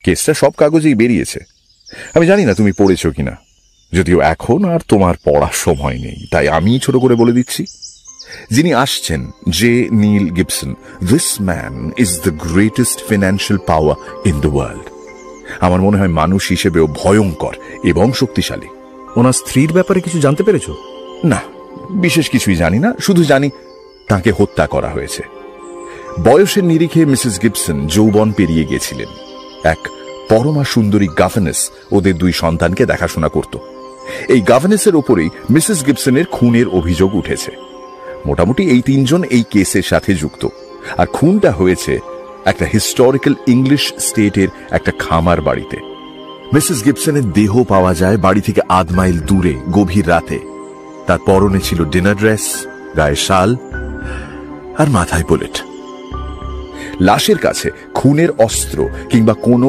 কেসটা সব কাগজেই বেরিয়েছে। আমি জানি না তুমি পড়েছ কিনা, যদিও এখন আর তোমার পড়ার সময় নেই, তাই আমি ছোট করে বলে দিচ্ছি। যিনি আসছেন, J Neil Gibson, this man is the greatest financial power in the world. আমার মনে হয় মানুষ হিসেবেও ভয়ঙ্কর এবং শক্তিশালী। ওনার স্ত্রীর ব্যাপারে কিছু জানতে পেরেছ? না, বিশেষ কিছুই জানি না, শুধু জানি তাকে হত্যা করা হয়েছে। বয়সের নিরিখে মিসেস গিবসন যৌবন পেরিয়ে গেছিলেন। এক পরমা সুন্দরী গভর্নেস ওদের 2 সন্তানকে দেখাশোনা করত। এই গভর্নেসের ওপরেই মিসেস গিবসনের খুনের অভিযোগ উঠেছে। মোটামুটি এই 3 জন এই কেসের সাথে যুক্ত। আর খুনটা হয়েছে একটা হিস্টোরিক্যাল ইংলিশ স্টেটের একটা খামার বাড়িতে। মিসেস গিবসনের দেহ পাওয়া যায় বাড়ি থেকে 8 মাইল দূরে গভীর রাতে। তার পরনে ছিল ডিনার ড্রেস, গায়ে শাল আর মাথায় বুলেট। লাশের কাছে খুনের অস্ত্র কিংবা কোনো